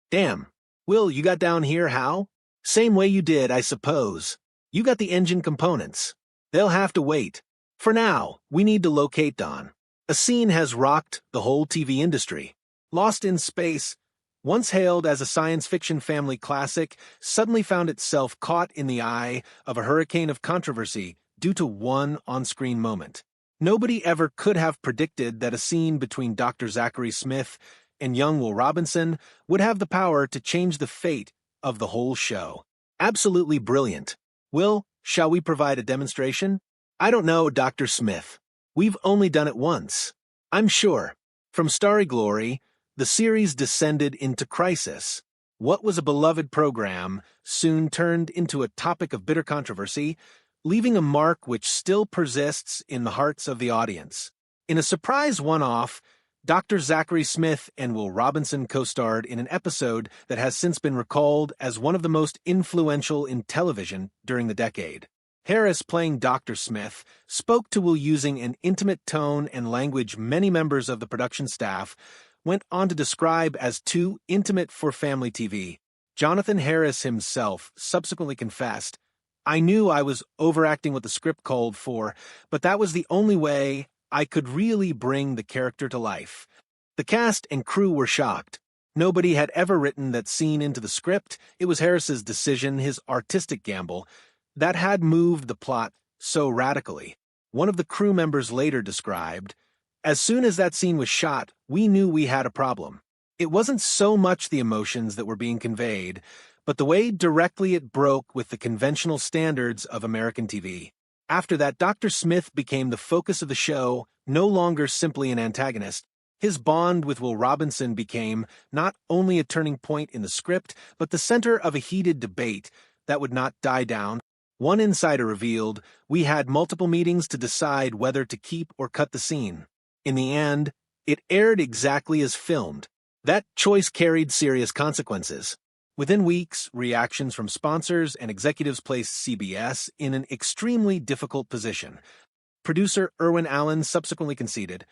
Damn. Will, you got down here how? Same way you did, I suppose. You got the engine components. They'll have to wait. For now, we need to locate Don. A scene has rocked the whole TV industry. Lost in Space, once hailed as a science fiction family classic, suddenly found itself caught in the eye of a hurricane of controversy due to one on-screen moment. Nobody ever could have predicted that a scene between Dr. Zachary Smith and young Will Robinson would have the power to change the fate of the whole show. Absolutely brilliant. Will, shall we provide a demonstration? I don't know, Dr. Smith. We've only done it once. I'm sure. From starry glory, the series descended into crisis. What was a beloved program soon turned into a topic of bitter controversy, leaving a mark which still persists in the hearts of the audience. In a surprise one-off, Dr. Zachary Smith and Will Robinson co-starred in an episode that has since been recalled as one of the most influential in television during the decade. Harris, playing Dr. Smith, spoke to Will using an intimate tone and language many members of the production staff went on to describe as too intimate for family TV. Jonathan Harris himself subsequently confessed, "I knew I was overacting what the script called for, but that was the only way I could really bring the character to life." The cast and crew were shocked. Nobody had ever written that scene into the script. It was Harris's decision, his artistic gamble, that had moved the plot so radically. One of the crew members later described, "As soon as that scene was shot, we knew we had a problem. It wasn't so much the emotions that were being conveyed, but the way directly it broke with the conventional standards of American TV." After that, Dr. Smith became the focus of the show, no longer simply an antagonist. His bond with Will Robinson became not only a turning point in the script, but the center of a heated debate that would not die down. One insider revealed, "We had multiple meetings to decide whether to keep or cut the scene. In the end, it aired exactly as filmed. That choice carried serious consequences." Within weeks, reactions from sponsors and executives placed CBS in an extremely difficult position. Producer Irwin Allen subsequently conceded,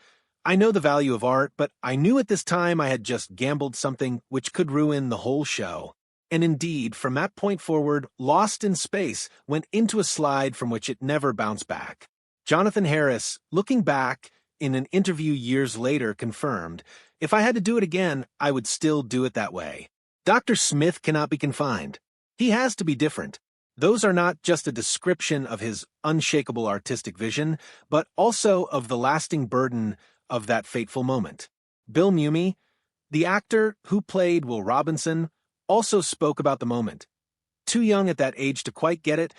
"I know the value of art, but I knew at this time I had just gambled something which could ruin the whole show." And indeed, from that point forward, Lost in Space went into a slide from which it never bounced back. Jonathan Harris, looking back in an interview years later, confirmed, "If I had to do it again, I would still do it that way." Dr. Smith cannot be confined. He has to be different. Those are not just a description of his unshakable artistic vision, but also of the lasting burden of that fateful moment. Bill Mumy, the actor who played Will Robinson, also spoke about the moment. "Too young at that age to quite get it,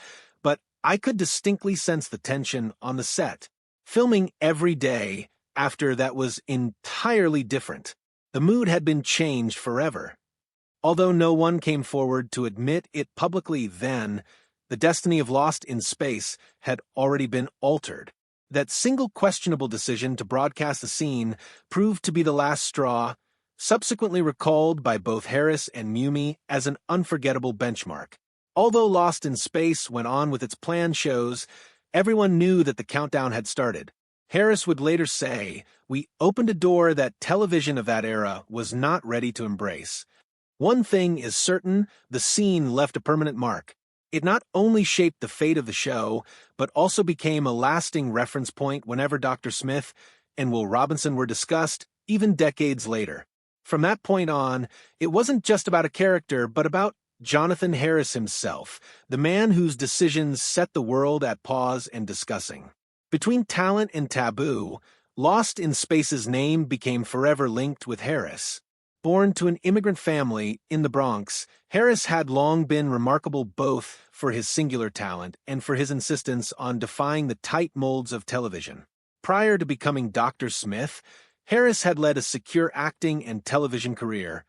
but I could distinctly sense the tension on the set. Filming every day after that was entirely different. The mood had been changed forever." Although no one came forward to admit it publicly then, the destiny of Lost in Space had already been altered. That single questionable decision to broadcast the scene proved to be the last straw, subsequently recalled by both Harris and Mumy as an unforgettable benchmark. Although Lost in Space went on with its planned shows, everyone knew that the countdown had started. Harris would later say, "We opened a door that television of that era was not ready to embrace." One thing is certain, the scene left a permanent mark. It not only shaped the fate of the show, but also became a lasting reference point whenever Dr. Smith and Will Robinson were discussed, even decades later. From that point on, it wasn't just about a character, but about Jonathan Harris himself, the man whose decisions set the world at pause and discussing. Between talent and taboo, Lost in Space's name became forever linked with Harris. Born to an immigrant family in the Bronx, Harris had long been remarkable both for his singular talent and for his insistence on defying the tight molds of television. Prior to becoming Dr. Smith, Harris had led a secure acting and television career.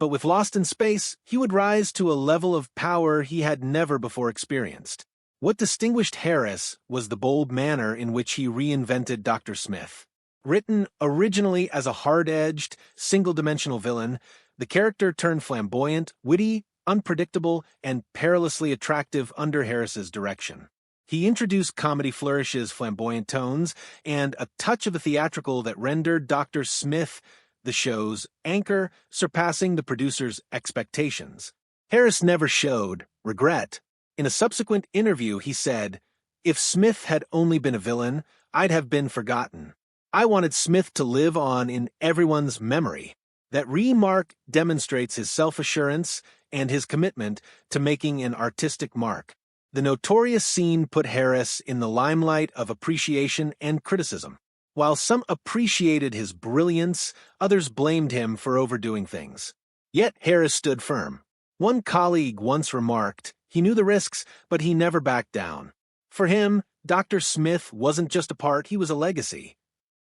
But with Lost in Space, he would rise to a level of power he had never before experienced. What distinguished Harris was the bold manner in which he reinvented Dr. Smith. Written originally as a hard-edged, single-dimensional villain, the character turned flamboyant, witty, unpredictable, and perilously attractive under Harris's direction. He introduced comedy flourishes, flamboyant tones, and a touch of the theatrical that rendered Dr. Smith the show's anchor, surpassing the producer's expectations. Harris never showed regret. In a subsequent interview, he said, "If Smith had only been a villain, I'd have been forgotten. I wanted Smith to live on in everyone's memory." That remark demonstrates his self-assurance and his commitment to making an artistic mark. The notorious scene put Harris in the limelight of appreciation and criticism. While some appreciated his brilliance, others blamed him for overdoing things. Yet Harris stood firm. One colleague once remarked, he knew the risks, but he never backed down. For him, Dr. Smith wasn't just a part, he was a legacy.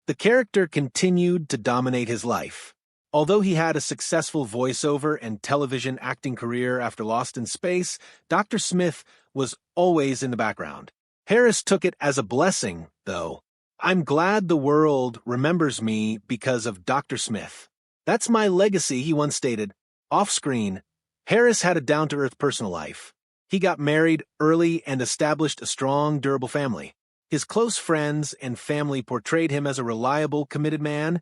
The character continued to dominate his life. Although he had a successful voiceover and television acting career after Lost in Space, Dr. Smith was always in the background. Harris took it as a blessing, though. "I'm glad the world remembers me because of Dr. Smith. That's my legacy," he once stated. Off-screen, Harris had a down-to-earth personal life. He got married early and established a strong, durable family. His close friends and family portrayed him as a reliable, committed man,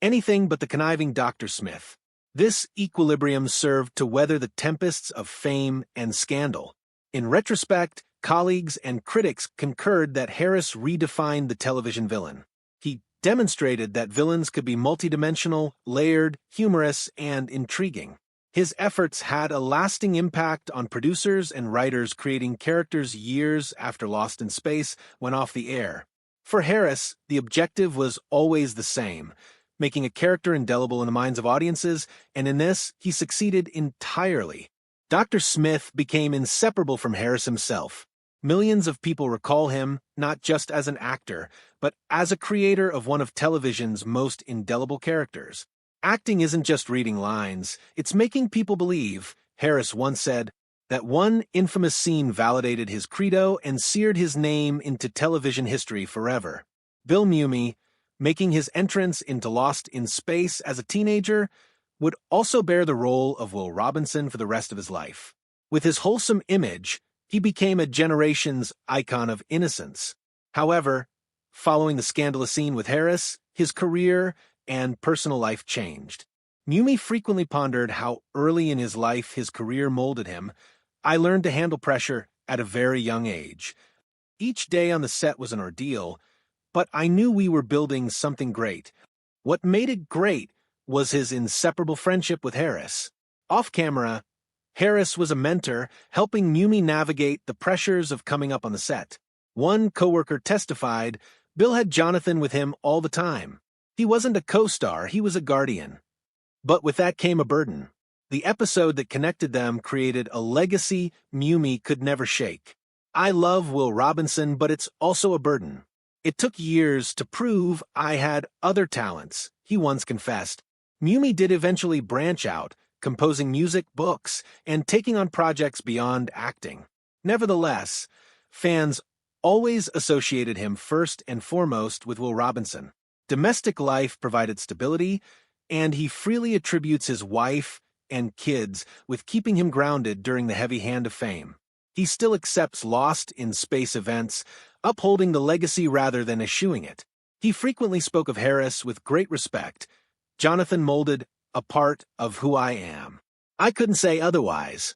anything but the conniving Dr. Smith. This equilibrium served to weather the tempests of fame and scandal. In retrospect, colleagues and critics concurred that Harris redefined the television villain. He demonstrated that villains could be multidimensional, layered, humorous, and intriguing. His efforts had a lasting impact on producers and writers, creating characters years after Lost in Space went off the air. For Harris, the objective was always the same: making a character indelible in the minds of audiences, and in this, he succeeded entirely. Dr. Smith became inseparable from Harris himself. Millions of people recall him not just as an actor, but as a creator of one of television's most indelible characters. "Acting isn't just reading lines, it's making people believe," Harris once said. That one infamous scene validated his credo and seared his name into television history forever. Bill Mumy, making his entrance into Lost in Space as a teenager, would also bear the role of Will Robinson for the rest of his life. With his wholesome image, he became a generation's icon of innocence. However, following the scandalous scene with Harris, his career and personal life changed. Mumy frequently pondered how early in his life his career molded him. "I learned to handle pressure at a very young age. Each day on the set was an ordeal, but I knew we were building something great." What made it great was his inseparable friendship with Harris. Off-camera, Harris was a mentor, helping Mumy navigate the pressures of coming up on the set. One coworker testified, "Bill had Jonathan with him all the time. He wasn't a co-star, he was a guardian." But with that came a burden. The episode that connected them created a legacy Mumy could never shake. "I love Will Robinson, but it's also a burden. It took years to prove I had other talents," he once confessed. Mumy did eventually branch out, composing music, books, and taking on projects beyond acting. Nevertheless, fans always associated him first and foremost with Will Robinson. Domestic life provided stability, and he freely attributes his wife and kids with keeping him grounded during the heavy hand of fame. He still accepts Lost in Space events, upholding the legacy rather than eschewing it. He frequently spoke of Harris with great respect. "Jonathan molded a part of who I am. I couldn't say otherwise."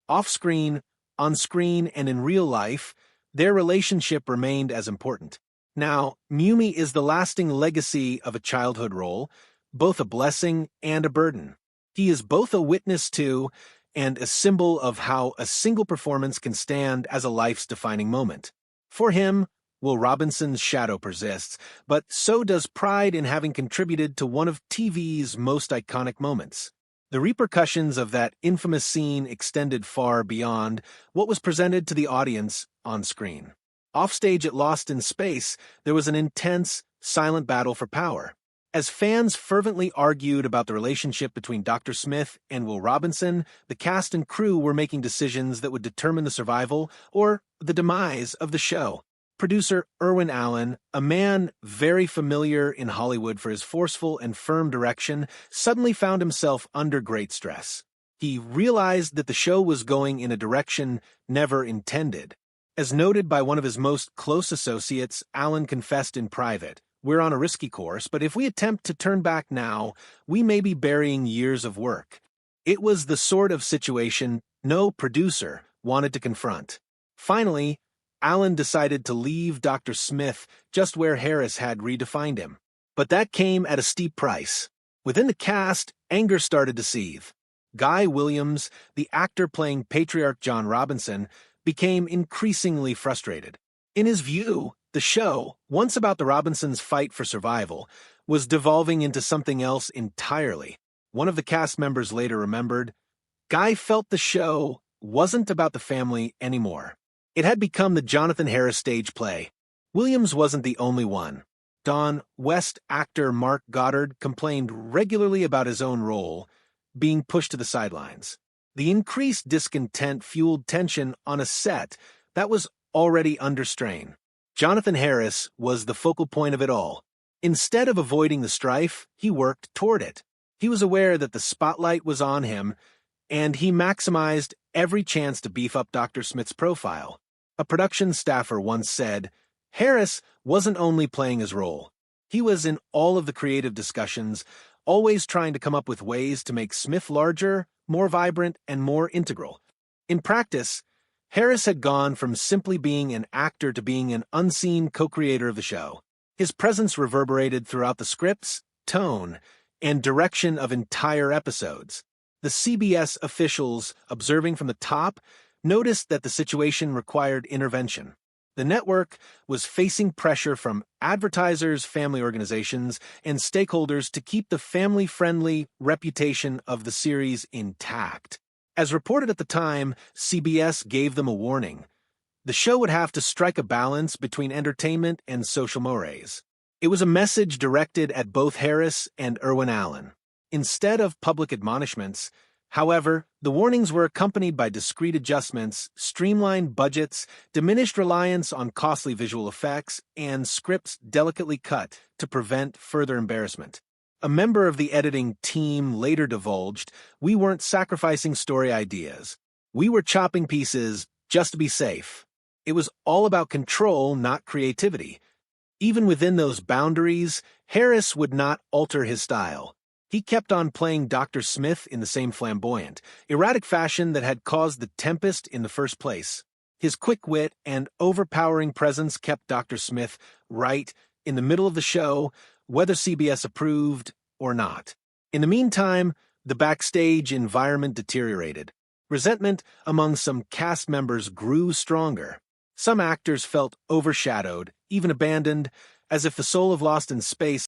Off-screen, on-screen, and in real life, their relationship remained as important. Now, Mumy is the lasting legacy of a childhood role, both a blessing and a burden. He is both a witness to and a symbol of how a single performance can stand as a life's defining moment. For him, Will Robinson's shadow persists, but so does pride in having contributed to one of TV's most iconic moments. The repercussions of that infamous scene extended far beyond what was presented to the audience on screen. Offstage at Lost in Space, there was an intense, silent battle for power. As fans fervently argued about the relationship between Dr. Smith and Will Robinson, the cast and crew were making decisions that would determine the survival or the demise of the show. Producer Irwin Allen, a man very familiar in Hollywood for his forceful and firm direction, suddenly found himself under great stress. He realized that the show was going in a direction never intended. As noted by one of his most close associates, Allen confessed in private, we're on a risky course, but if we attempt to turn back now, we may be burying years of work. It was the sort of situation no producer wanted to confront. Finally, Alan decided to leave Dr. Smith just where Harris had redefined him. But that came at a steep price. Within the cast, anger started to seethe. Guy Williams, the actor playing Patriarch John Robinson, became increasingly frustrated. In his view, the show, once about the Robinsons' fight for survival, was devolving into something else entirely. One of the cast members later remembered, Guy felt the show wasn't about the family anymore. It had become the Jonathan Harris stage play. Williams wasn't the only one. Don West actor Mark Goddard complained regularly about his own role being pushed to the sidelines. The increased discontent fueled tension on a set that was already under strain. Jonathan Harris was the focal point of it all. Instead of avoiding the strife, he worked toward it. He was aware that the spotlight was on him, and he maximized every chance to beef up Dr. Smith's profile. A production staffer once said, Harris wasn't only playing his role. He was in all of the creative discussions, always trying to come up with ways to make Smith larger, more vibrant, and more integral. In practice, Harris had gone from simply being an actor to being an unseen co-creator of the show. His presence reverberated throughout the scripts, tone, and direction of entire episodes. The CBS officials, observing from the top, noticed that the situation required intervention. The network was facing pressure from advertisers, family organizations, and stakeholders to keep the family-friendly reputation of the series intact. As reported at the time, CBS gave them a warning. The show would have to strike a balance between entertainment and social mores. It was a message directed at both Harris and Irwin Allen. Instead of public admonishments, however, the warnings were accompanied by discreet adjustments, streamlined budgets, diminished reliance on costly visual effects, and scripts delicately cut to prevent further embarrassment. A member of the editing team later divulged, we weren't sacrificing story ideas. We were chopping pieces just to be safe. It was all about control, not creativity. Even within those boundaries, Harris would not alter his style. He kept on playing Dr. Smith in the same flamboyant, erratic fashion that had caused the tempest in the first place. His quick wit and overpowering presence kept Dr. Smith right in the middle of the show, whether CBS approved or not. In the meantime, the backstage environment deteriorated. Resentment among some cast members grew stronger. Some actors felt overshadowed, even abandoned, as if the soul of Lost in Space